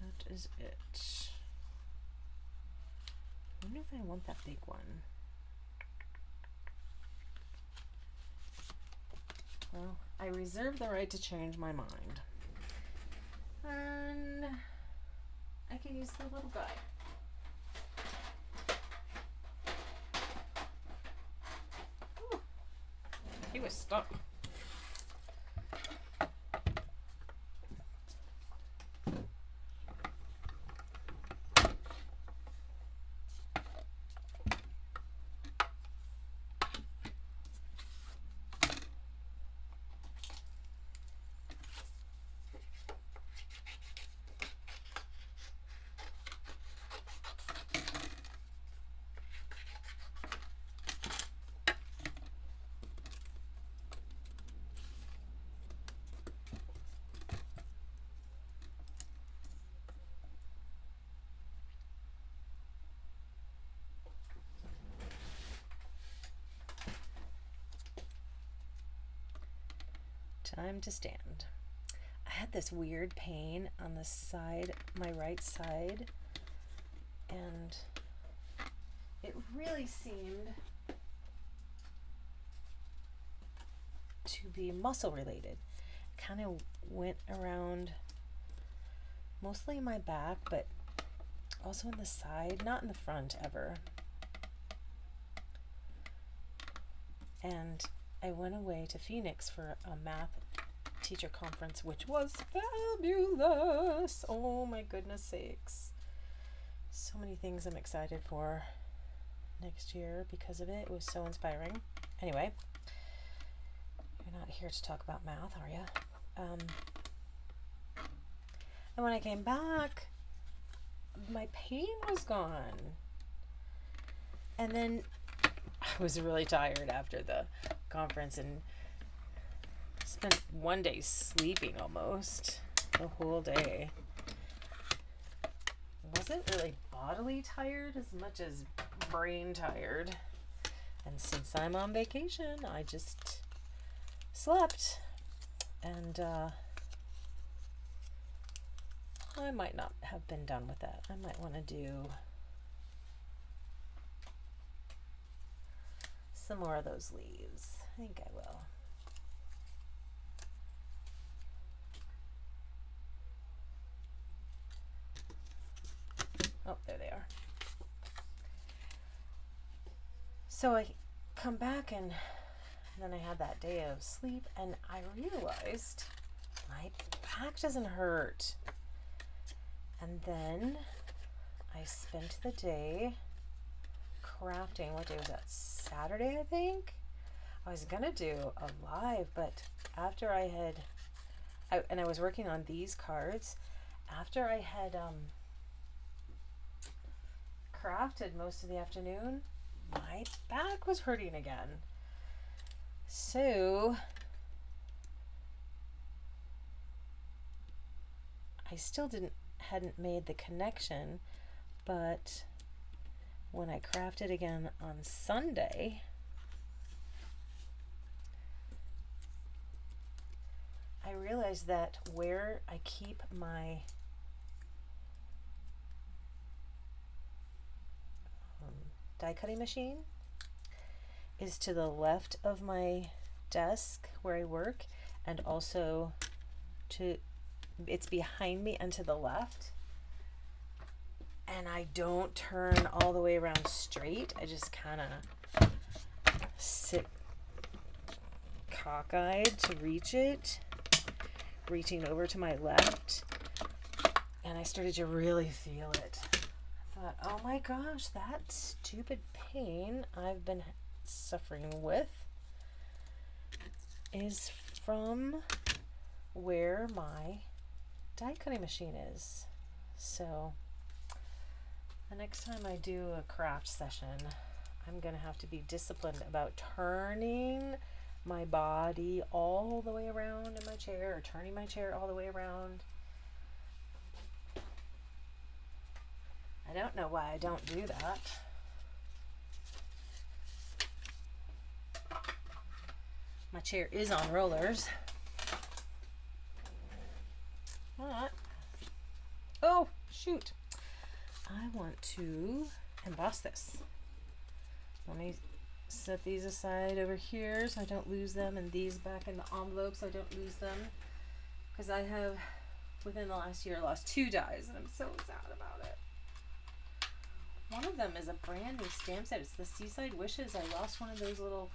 that is it. I wonder if I want that big one. Well, I reserve the right to change my mind, and I can use the little guy. He was stuck. Time to stand. I had this weird pain on the side, my right side, and it really seemed to be muscle related. Kind of went around mostly in my back, but also in the side, not in the front ever. And I went away to Phoenix for a math teacher conference, which was fabulous. Oh my goodness sakes. So many things I'm excited for next year because of it. It was so inspiring. Anyway, you're not here to talk about math, are you? And when I came back, my pain was gone. And then I was really tired after the conference and spent one day sleeping almost the whole day. Wasn't really bodily tired as much as brain tired. And since I'm on vacation, I just slept. And I might not have been done with that. I might want to do some more of those leaves. I think I will. Oh, there they are. So I come back and then I had that day of sleep and I realized my back doesn't hurt. And then I spent the day crafting. What day was that? Saturday, I think? I was gonna do a live, but after I was working on these cards, after I had crafted most of the afternoon, my back was hurting again. So I still hadn't made the connection, but when I crafted again on Sunday, I realized that where I keep my die cutting machine is to the left of my desk where I work, and also it's behind me and to the left. And I don't turn all the way around straight. I just kind of sit cockeyed to reach it, reaching over to my left. And I started to really feel it. I thought, oh my gosh, that stupid pain I've been suffering with is from where my die cutting machine is. So the next time I do a craft session, I'm gonna have to be disciplined about turning my body all the way around in my chair, or turning my chair all the way around. I don't know why I don't do that. My chair is on rollers. But, oh shoot, I want to emboss this. Let me set these aside over here so I don't lose them, and these back in the envelope so I don't lose them, because I have within the last year lost 2 dies and I'm so sad about it. One of them is a brand new stamp set. It's the Seaside Wishes. I lost one of those little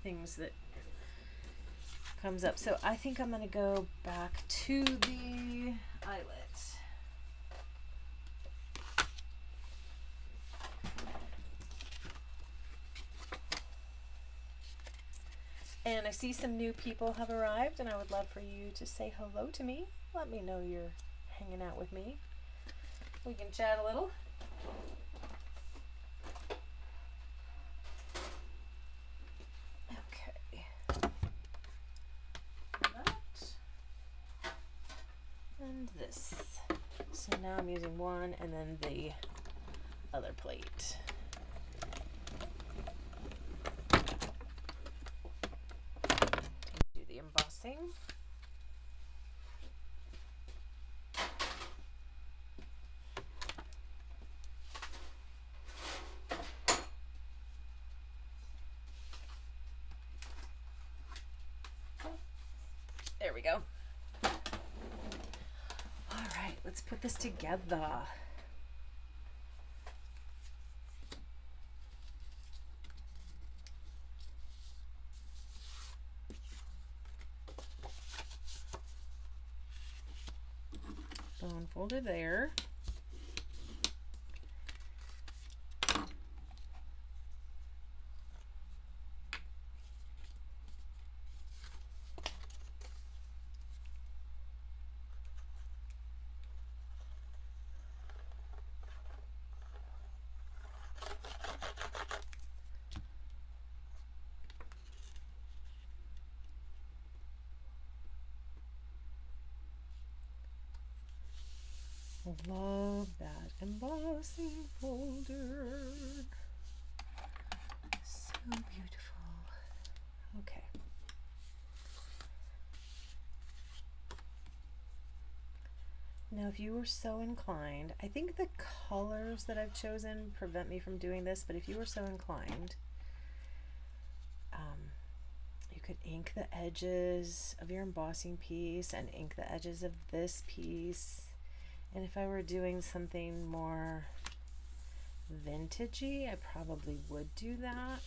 things that comes up. So I think I'm going to go back to the eyelet. And I see some new people have arrived, and I would love for you to say hello to me. Let me know you're hanging out with me. We can chat a little. Okay. That. And this. So now I'm using one and then the other plate. Do the embossing. There we go. All right, let's put this together. Bone folder there. Love that embossing folder. So beautiful. Okay. Now, if you were so inclined, I think the colors that I've chosen prevent me from doing this, but if you were so inclined, could ink the edges of your embossing piece and ink the edges of this piece. And if I were doing something more vintagey, I probably would do that.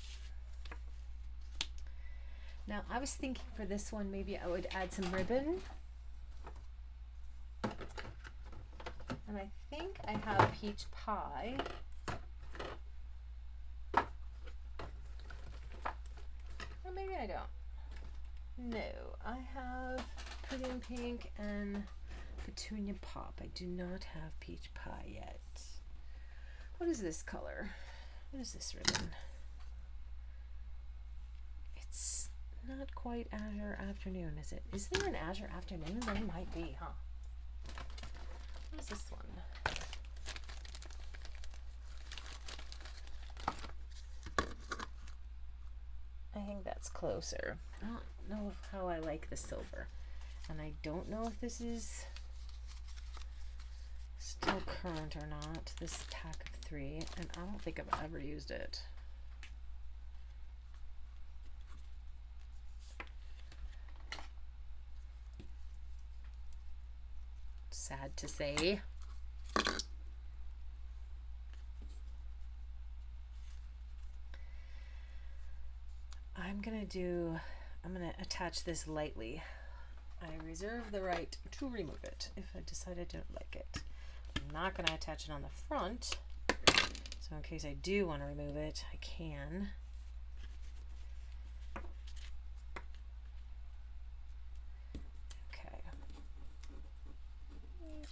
Now I was thinking for this one, maybe I would add some ribbon. And I think I have peach pie. Or maybe I don't. No, I have Pretty in Pink and Petunia Pop. I do not have peach pie yet. What is this color? What is this ribbon? It's not quite Azure Afternoon, is it? Is there an Azure Afternoon? There might be, huh? What is this one? I think that's closer. I don't know how I like the silver. And I don't know if this is still current or not, this pack of 3, and I don't think I've ever used it. Sad to say. I'm gonna attach this lightly. I reserve the right to remove it if I decide I don't like it. I'm not gonna attach it on the front, so in case I do want to remove it, I can.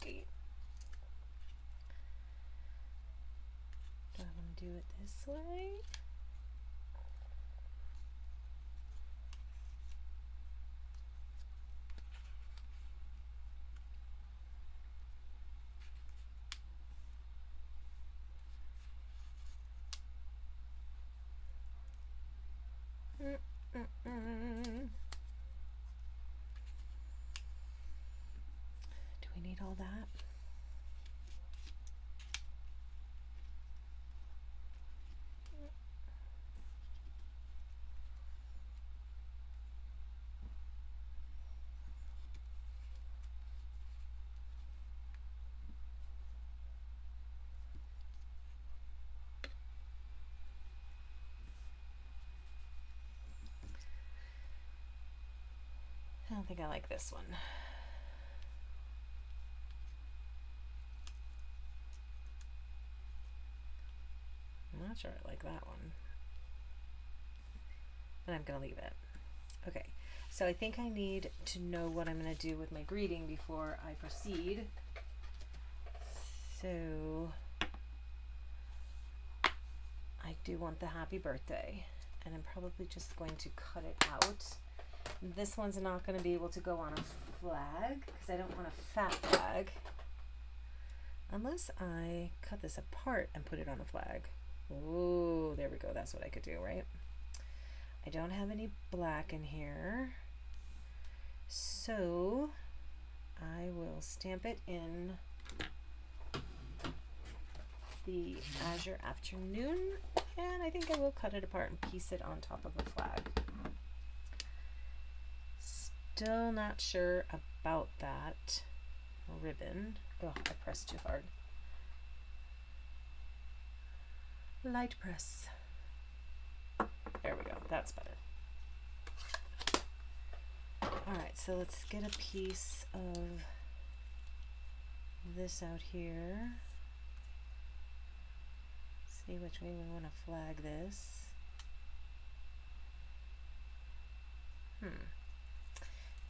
Okay. Do I want to do it this way? Do we need all that? I don't think I like this one. I'm not sure I like that one, but I'm gonna leave it. Okay, so I think I need to know what I'm gonna do with my greeting before I proceed. So I do want the happy birthday, and I'm probably just going to cut it out. This one's not going to be able to go on a flag because I don't want a fat flag unless I cut this apart and put it on a flag. Oh, there we go. That's what I could do, right? I don't have any black in here, so I will stamp it in the Azure Afternoon, and I think I will cut it apart and piece it on top of a flag. Still not sure about that ribbon. Oh, I pressed too hard. Light press. There we go. That's better. All right, so let's get a piece of this out here. See which way we want to flag this.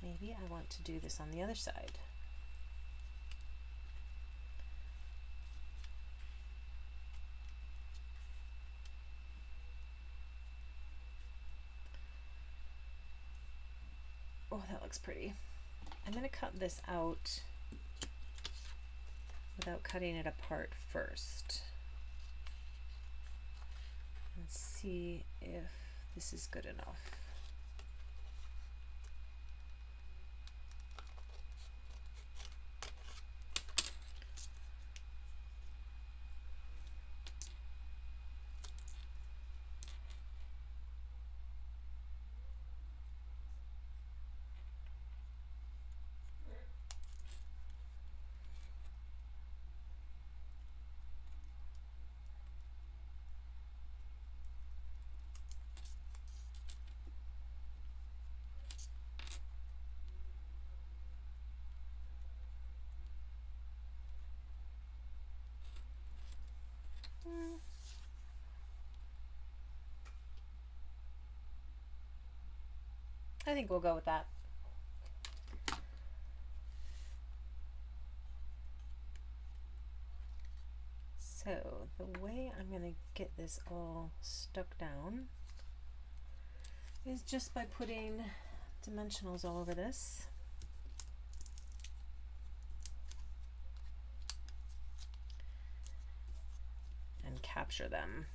Maybe I want to do this on the other side. Oh, that looks pretty. I'm going to cut this out without cutting it apart first. Let's see if this is good enough. I think we'll go with that. So the way I'm going to get this all stuck down is just by putting dimensionals all over this. And capture them.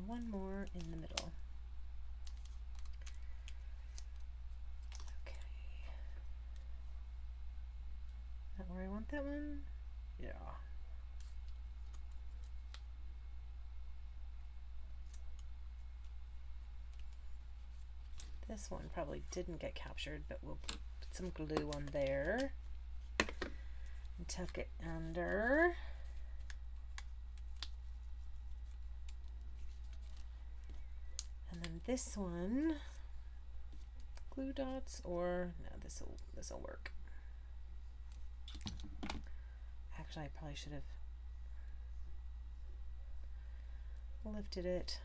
One more in the middle. Okay. Is that where I want that one? Yeah. This one probably didn't get captured, but we'll put some glue on there and tuck it under. And then this one, glue dots, or no, this'll work. Actually, I probably should have lifted it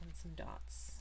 on some dots.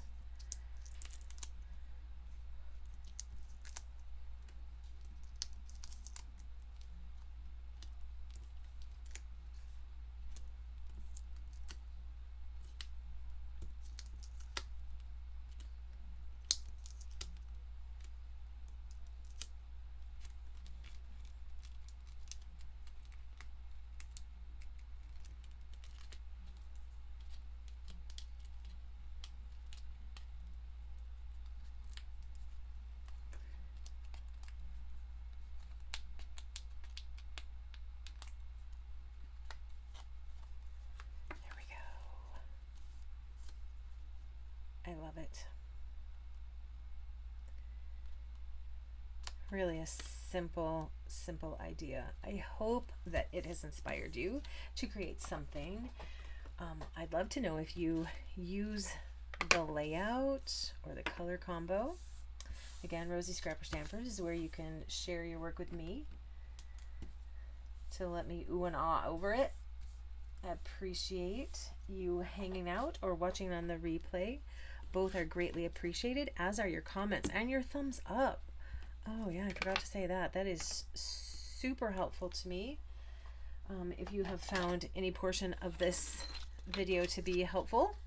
I love it. Really a simple idea. I hope that it has inspired you to create something. I'd love to know if you use the layout or the color combo. Again, Rosie Scrapper Stampers is where you can share your work with me to let me ooh and ah over it. I appreciate you hanging out or watching on the replay. Both are greatly appreciated, as are your comments and your thumbs up. Oh yeah, I forgot to say that. That is super helpful to me. If you have found any portion of this video to be helpful,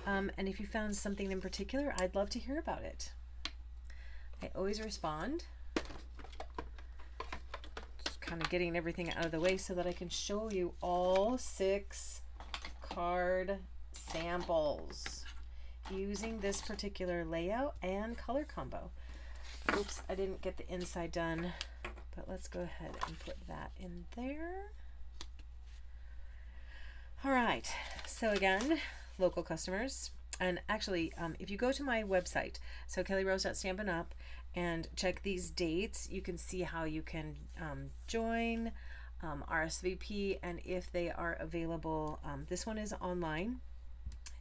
and if you found something in particular, I'd love to hear about it. I always respond. Just kind of getting everything out of the way so that I can show you all 6 card samples using this particular layout and color combo. Oops, I didn't get the inside done, but let's go ahead and put that in there. All right, so again, local customers, and actually, if you go to my website, so kellyrose.stampin up, and check these dates, you can see how you can join, RSVP, and if they are available. This one is online,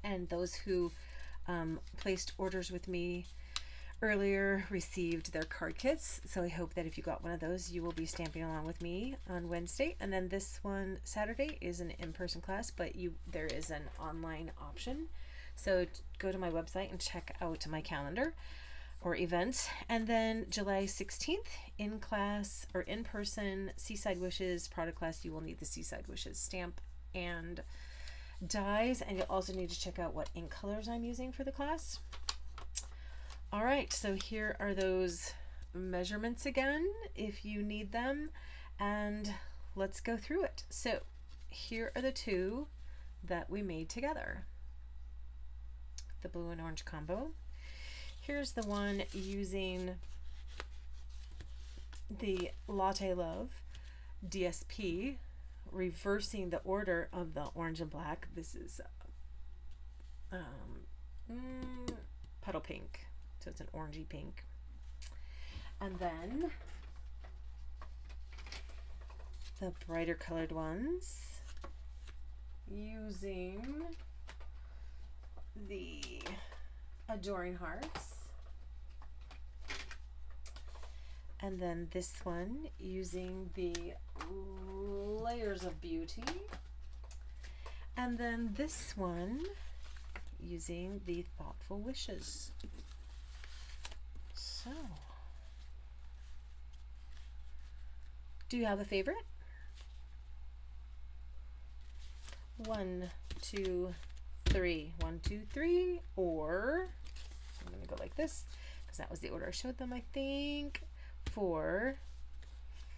and those who placed orders with me earlier received their card kits, so I hope that if you got one of those, you will be stamping along with me on Wednesday. And then this one, Saturday, is an in-person class, but there is an online option, so go to my website and check out my calendar or events. And then July 16th, in class or in person, Seaside Wishes product class. You will need the Seaside Wishes stamp and dies, and you'll also need to check out what ink colors I'm using for the class. All right, so here are those measurements again if you need them, and let's go through it. So here are the 2 that we made together, the blue and orange combo. Here's the one using the Latte Love DSP, reversing the order of the orange and black. This is petal pink. So it's an orangey pink. And then the brighter colored ones using the Adoring Hearts. And then this one using the Layers of Beauty. And then this one using the Thoughtful Wishes. So, do you have a favorite? 1, 2, 3. 1, 2, 3. Or I'm going to go like this because that was the order I showed them, I think. 4,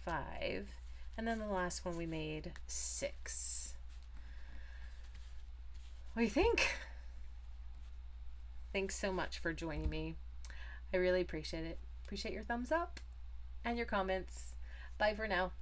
5, and then the last one we made 6. What do you think? Thanks so much for joining me. I really appreciate it. Appreciate your thumbs up and your comments. Bye for now.